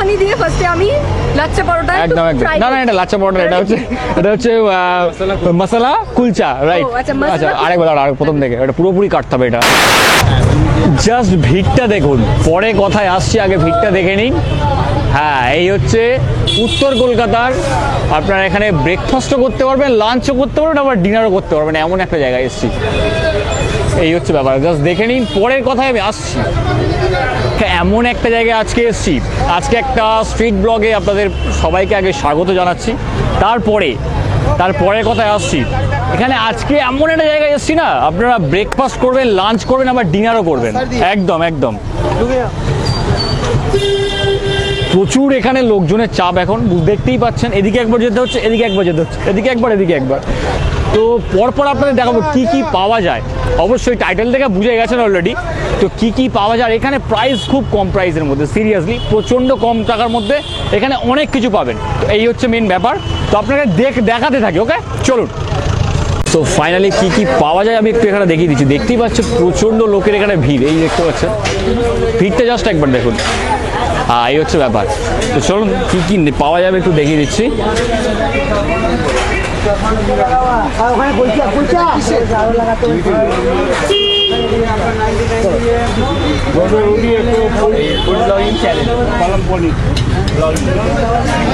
মাখানি দিয়ে ফার্স্টে আমি লাচ্চা পরোটা একদম একদম না না এটা লাচ্চা পরোটা এটা হচ্ছে মশলা কুলচা রাইট আচ্ছা আরেকবার আরেক প্রথম থেকে এটা পুরোপুরি কাটতে হবে এটা জাস্ট ভিড়টা দেখুন পরে কথায় আসছি আগে ভিড়টা দেখে নিন হ্যাঁ এই হচ্ছে উত্তর কলকাতার আপনারা এখানে ব্রেকফাস্টও করতে পারবেন লাঞ্চও করতে পারবেন আবার ডিনারও করতে পারবেন এমন একটা জায়গায় এসেছি এই হচ্ছে ব্যাপার জাস্ট দেখে নিন পরের কথায় আমি আসছি এমন একটা জায়গায় আজকে এসেছি আজকে একটা স্ট্রিট ব্লগে আপনাদের সবাইকে আগে স্বাগত জানাচ্ছি তারপরে কথায় আসছি এখানে আজকে এমন একটা জায়গায় এসেছি না আপনারা ব্রেকফাস্ট করবেন লাঞ্চ করবেন আবার ডিনারও করবেন একদম একদম প্রচুর এখানে লোকজনের চাপ এখন দেখতেই পাচ্ছেন এদিকে একবার যেতে হচ্ছে এদিকে একবার যেতে হচ্ছে এদিকে একবার তো পরপর আপনাদের দেখাবো কি কি পাওয়া যায় অবশ্যই টাইটেল থেকে বুঝে গেছেন অলরেডি তো কি কি পাওয়া যায় এখানে প্রাইস খুব কম প্রাইসের মধ্যে সিরিয়াসলি প্রচণ্ড কম টাকার মধ্যে এখানে অনেক কিছু পাবেন তো এই হচ্ছে মেন ব্যাপার তো আপনাকে দেখাতে থাকি ওকে চলুন তো ফাইনালি কি কি পাওয়া যায় আমি একটু এখানে দেখিয়ে দিচ্ছি দেখতেই পাচ্ছেন প্রচণ্ড লোকের এখানে ভিড় এই দেখতে পাচ্ছেন ভিড়টা জাস্ট একবার দেখুন এই হচ্ছে ব্যাপার তো চলুন কি কি পাওয়া যাবে একটু দেখিয়ে দিচ্ছি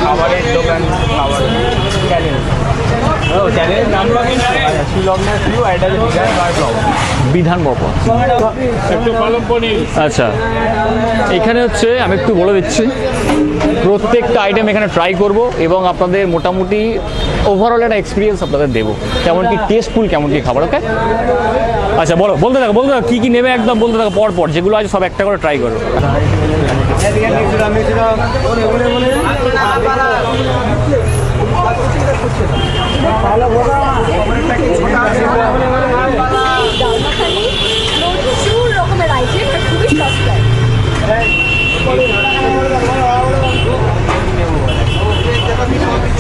খাবারের দোকান বিধান আচ্ছা এখানে হচ্ছে আমি একটু বলে দিচ্ছি প্রত্যেকটা আইটেম এখানে ট্রাই করব এবং আপনাদের মোটামুটি ওভারঅল একটা এক্সপিরিয়েন্স আপনাদের দেবো কেমন কি টেস্টফুল কেমন কি খাবার ওকে আচ্ছা বলতে থাকো কি কি নেবে একদম বলতে থাকো পর যেগুলো আছে সব একটা করে ট্রাই করো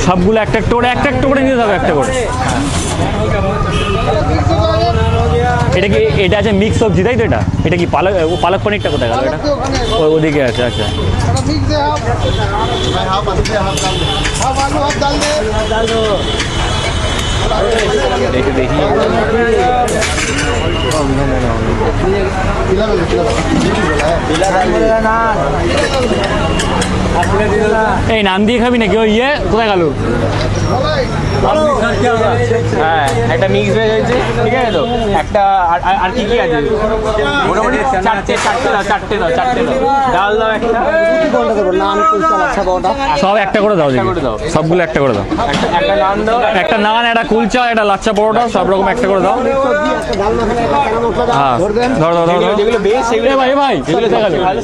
সবগুলো একটা করে নিতে হবে একটা করে এটা আছে মিক্স সবজি তাই তো এটা কি পালক পনিরটা কোথায় গেল এটা ওদিকে আছে আচ্ছা দেখি এই নাম দিয়ে খাবি নাকি ওই কোথায় গেল হ্যাঁ একটা মিক্স ভেজ হয়েছে ঠিক আছে তো একটা আর কি আছে মোটামুটি চারটে দাও ডাল দাও একটা সব একটা করে দাও সবগুলো একটা করে দাও একটা নান দাও একটা নান একটা কুলচা একটা লাচ্চা পরোটা সব রকম একটা করে দাও হ্যাঁ ধর যেগুলো বেশ সেগুলো ভাই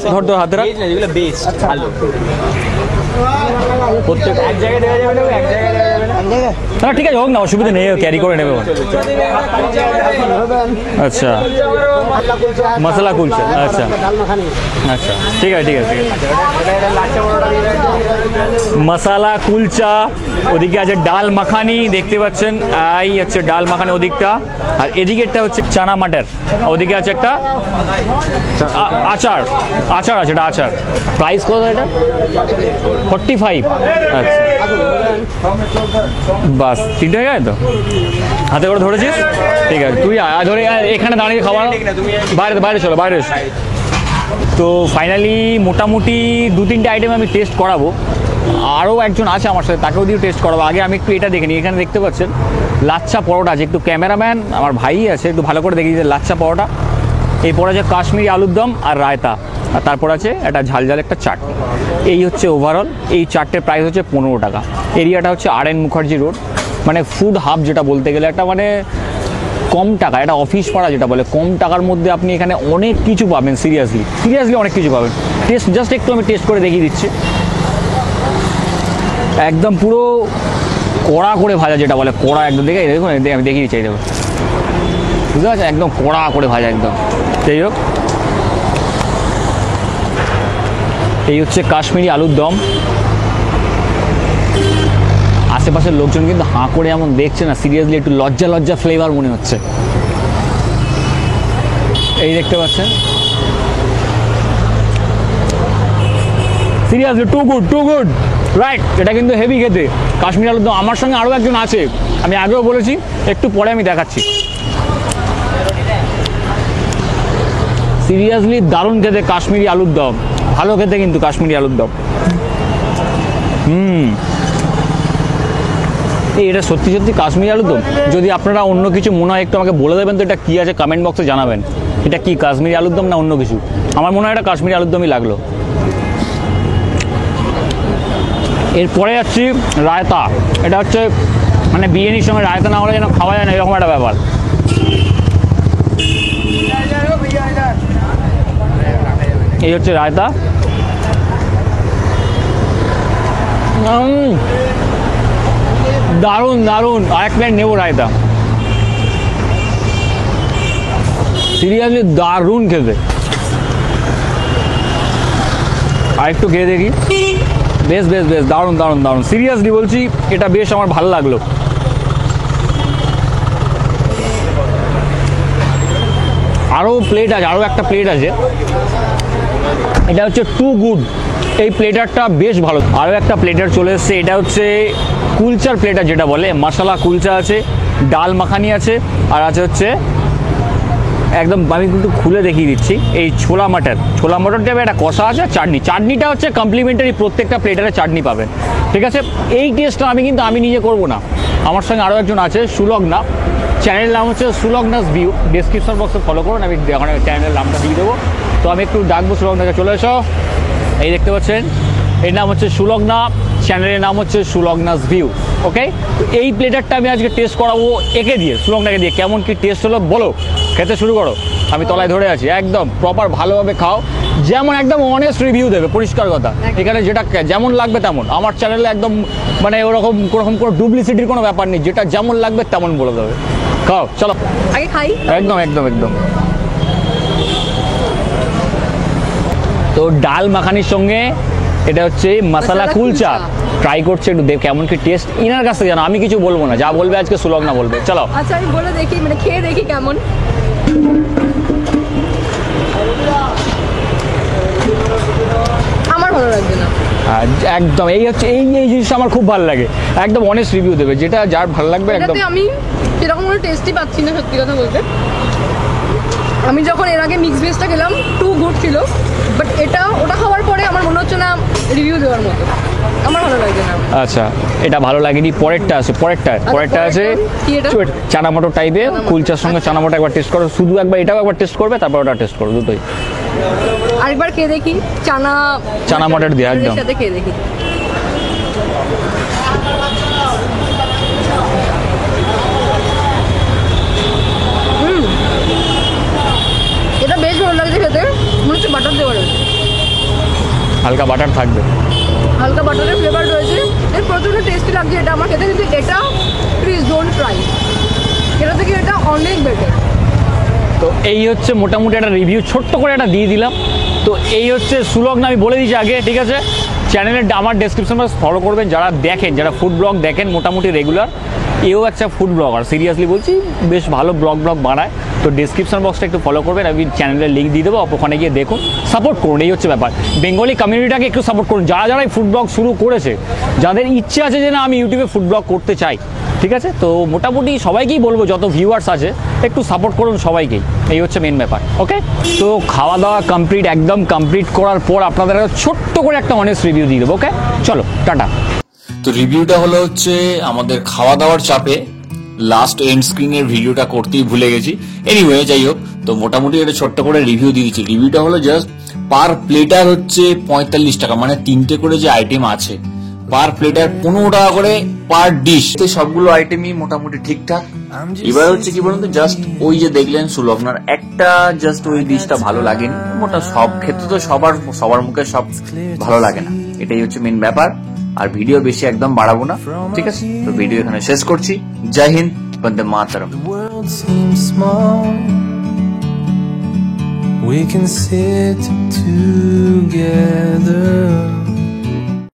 ধর হাতে রাখ যেগুলো বেশ ভালো প্রত্যেক এক জায়গায় দেওয়া যাবে না এক জায়গায় দেওয়া যাবে না ঠিক আছে হোক না অসুবিধা নেই ক্যারি করে নেবে আচ্ছা মশলা কুলচা আচ্ছা আচ্ছা ঠিক আছে মশালা কুলচা ওদিকে আছে ডাল মাখানি দেখতে পাচ্ছেন এই হচ্ছে ডাল মাখানি ওদিকটা আর এদিকেরটা হচ্ছে চানা মাটার ওদিকে আছে একটা আচার আছে এটা আচার প্রাইস কত এটা 45 আচ্ছা বাস তিনটে হয়ে গেছে তো হাতে করে ধরেছিস ঠিক আছে তুই ধরে এখানে দাঁড়িয়ে খাওয়া বাইরে চলো বাইরে তো ফাইনালি মোটামুটি 2-3টে আইটেম আমি টেস্ট করাবো আরও একজন আছে আমার সাথে তাকেও দিয়ে টেস্ট করাবো আগে আমি একটু এটা দেখে নিই এখানে দেখতে পাচ্ছেন লাচ্চা পরোটা আছে একটু ক্যামেরাম্যান আমার ভাই আছে একটু ভালো করে দেখি যে লাচ্চা পরোটা এরপর আছে কাশ্মীরি আলুর দম আর রায়তা আর তারপর আছে একটা ঝাল একটা চাটনি এই হচ্ছে ওভারঅল এই চারটের প্রাইস হচ্ছে 15 টাকা এরিয়াটা হচ্ছে R.N.Mukherjee রোড মানে ফুড হাব যেটা বলতে গেলে একটা মানে কম টাকা এটা অফিস পাড়া যেটা বলে কম টাকার মধ্যে আপনি এখানে অনেক কিছু পাবেন সিরিয়াসলি অনেক কিছু পাবেন জাস্ট একটু আমি টেস্ট করে দেখিয়ে দিচ্ছি একদম পুরো কড়া করে ভাজা যেটা বলে কড়া একদম দেখুন আমি দেখিয়ে দিচ্ছি দেখুন বুঝতে পারছেন একদম কড়া করে ভাজা একদম যাই হোক এই হচ্ছে কাশ্মীরি আলুর দম আশেপাশের লোকজন কিন্তু হাঁ করে এমন দেখছে না সিরিয়াসলি একটু লজ্জা ফ্লেভার মনে হচ্ছে এই দেখতে পাচ্ছেন সিরিয়াসলি টু গুড রাইট। এটা কিন্তু হেভি খেতে কাশ্মীরি আলুর দম। আমার সঙ্গে আরও একজন আছে, আমি আগেও বলেছি, একটু পরে আমি দেখাচ্ছি। সিরিয়াসলি দারুণ খেতে কাশ্মীরি আলুর দম, ভালো খেতে কিন্তু কাশ্মীরি আলুর দম। এটা সত্যি সত্যি কাশ্মীরি আলুর দম। যদি আপনারা অন্য কিছু মনে হয় একটু আমাকে বলে দেবেন তো, এটা কী আছে কমেন্ট বক্সে জানাবেন। এটা কি কাশ্মীরি আলুর দম না অন্য কিছু? আমার মনে হয় এটা কাশ্মীরি আলুর দমই লাগলো। এরপরে যাচ্ছি রায়তা। এটা হচ্ছে মানে বিরিয়ানির সঙ্গে রায়তা না হলে যেন খাওয়া যায় না, এরকম একটা ব্যাপার। এই হচ্ছে রায়তা। দারুণ দারুণ, আরেক প্লেট নেবো রায়তা। সিরিয়াসলি দারুণ খেতে। আরেকটু খেয়ে দেখি। বেশ বেশ বেশ দারুণ দারুণ দারুণ, সিরিয়াসলি বলছি এটা বেশ আমার ভালো লাগলো। আরও প্লেট আছে, আরও একটা প্লেট আছে, এটা হচ্ছে টু গুড। এই প্লেটারটা বেশ ভালো। আরও একটা প্লেটার চলে এসছে, এটা হচ্ছে কুলচার প্লেটার যেটা বলে, মশলা কুলচা আছে, ডাল মাখানি আছে, আর আছে হচ্ছে একদম আমি কিন্তু খুলে দেখিয়ে দিচ্ছি এই ছোলা মটরটা একটা কষা আছে, চাটনিটা হচ্ছে কমপ্লিমেন্টারি, প্রত্যেকটা প্লেটারে চাটনি পাবেন। ঠিক আছে, এই টেস্টটা আমি নিজে করব না, আমার সঙ্গে আরও একজন আছে সুলগ্না, চ্যানেলের নাম হচ্ছে সুলগ্নাস ভিউ, ডেসক্রিপশন বক্সে ফলো করুন, আমি এখন চ্যানেলের নামটা দিয়ে দেবো। তো আমি একটু ডাকবো সুলগ্নাকে, চলে এসো। এই দেখতে পাচ্ছেন এর নাম হচ্ছে সুলগ্না, চ্যানেলের নাম হচ্ছে সুলগ্নাস ভিউ। ওকে, তো এই প্লেটারটা আমি আজকে টেস্ট করাবো একে দিয়ে, সুলগ্নাকে দিয়ে। কেমন কি টেস্ট হলো বলো, খেতে শুরু করো। আমি তলায় ধরে আছি, একদম প্রপার ভালোভাবে খাও, যেমন একদম অনেস্ট রিভিউ দেবে, পরিষ্কার কথা। এখানে যেটা যেমন লাগবে তেমন, আমার চ্যানেলে একদম মানে ওরকম কোনো ডুপ্লিসিটির কোনো ব্যাপার নেই, যেটা যেমন লাগবে তেমন বলে দেবে। খাও, চলো আগে খাই। একদম একদম একদম। তো ডাল মাখানির সঙ্গে এটা হচ্ছে মশালা কুলচা ট্রাই করছে, একটু দেখ কেমন কি টেস্ট। ইনার কাছ থেকে জানো, আমি কিছু বলবো না, যা বলবে আজকে সুলগ্না বলবে। চলো আচ্ছা আমি বলে দেখি, মানে খেয়ে দেখি কেমন। আমার ভালো লাগছে না একদম। এই হচ্ছে এই জিনিসটা আমার খুব ভালো লাগে, একদম অনেস্ট রিভিউ দেবে, যেটা যার ভালো লাগবে একদম। আমি সেরকম কোনো টেস্টই পাচ্ছি না সত্যি কথা বলতে। আমি যখন এর আগে মিক্স ভেজটা খেলাম, টু গুড ছিল, বাট ওটা খাওয়ার পরে আমার মনে হচ্ছে না রিভিউ দেওয়ার মতো, আমার ভালো লাগছে না। আচ্ছা, এটা ভালো লাগেনি। পরেরটা আছে চানা মটর টাইপের, কুলচার সঙ্গে চানা মটর একবার টেস্ট করো, শুধু একবার এটাও একবার টেস্ট করবে, তারপর ওটা টেস্ট করো, দুটোই। আরেকবার খেয়ে দেখি চানা মটর দিয়ে একদম সাথে খেয়ে দেখি। এটা বেশ ভালো লাগছে খেতে, মনে হচ্ছে বাটার দেওয়া রয়েছে, হালকা বাটার থাকবে, হালকা বাটারের ফ্লেভার রয়েছে, এর প্রচণ্ড টেস্টি লাগছে এটা আমার খেতে। কিন্তু এটা প্লিজ ডোন্ট ট্রাই, এটা থেকে এটা অনেক বেটার। তো এই হচ্ছে মোটামুটি একটা রিভিউ ছোট্ট করে একটা দিয়ে দিলাম। তো এই হচ্ছে সুলগ্না, আমি বলে দিচ্ছি আগে, ঠিক আছে। চ্যানেলের আমার ডেসক্রিপশন বক্স ফলো করবেন, যারা ফুড ব্লগ দেখেন মোটামুটি রেগুলার। এও একটা ফুড ব্লগার, সিরিয়াসলি বলছি, বেশ ভালো ব্লগ বানায়। তো ডেসক্রিপশন বক্সটা একটু ফলো করবেন, আমি চ্যানেলের লিঙ্ক দিয়ে দেবো, ওখানে গিয়ে দেখুন, সাপোর্ট করুন। এই হচ্ছে ব্যাপার, বেঙ্গলি কমিউনিটিটাকে একটু সাপোর্ট করুন, যারা এই ফুড ব্লগ শুরু করেছে, যাদের ইচ্ছে আছে যে না আমি ইউটিউবে ফুড ব্লগ করতে চাই, ঠিক আছে। তো মোটামুটি সবাইকেই বলবো, যত ভিউয়ার্স আছে একটু সাপোর্ট করুন সবাইকেই, এই হচ্ছে মেন ব্যাপার। ওকে, তো খাওয়া দাওয়া কমপ্লিট, একদম কমপ্লিট করার পর আপনাদের ছোট্ট করে একটা অনেস্ট রিভিউ দিয়ে দেবো। ওকে, চলো টাটা। তো রিভিউটা হলো হচ্ছে আমাদের খাওয়া দাওয়ার চাপে লাস্ট এন্ড স্ক্রিনের ভিডিওটা করতেই ভুলে গেছি। এনিওয়ে যাই হোক, তো মোটামুটি এটা ছোট্ট করে রিভিউ দিয়ে দিচ্ছি। রিভিউটা হলো জাস্ট পার প্লেটার হচ্ছে 45 টাকা, মানে 3টে করে যে আইটেম আছে পার প্লেটার 15 টাকা করে পার ডিশ। সবগুলো আইটেমই মোটামুটি ঠিকঠাক। এবার হচ্ছে কি বলুন তো, জাস্ট ওই যে দেখলেন সুলগ্নার একটা জাস্ট ওই ডিশটা ভালো লাগেনি। মোটা সব ক্ষেত্রে তো সবার মুখে সব ভালো লাগে না, এটাই হচ্ছে মেন ব্যাপার। আর ভিডিও বেশি একদম বাড়াবো না, ঠিক আছে। তো ভিডিও এখানে শেষ করছি। জয় হিন্দ, বন্দে মাতরম। We can sit together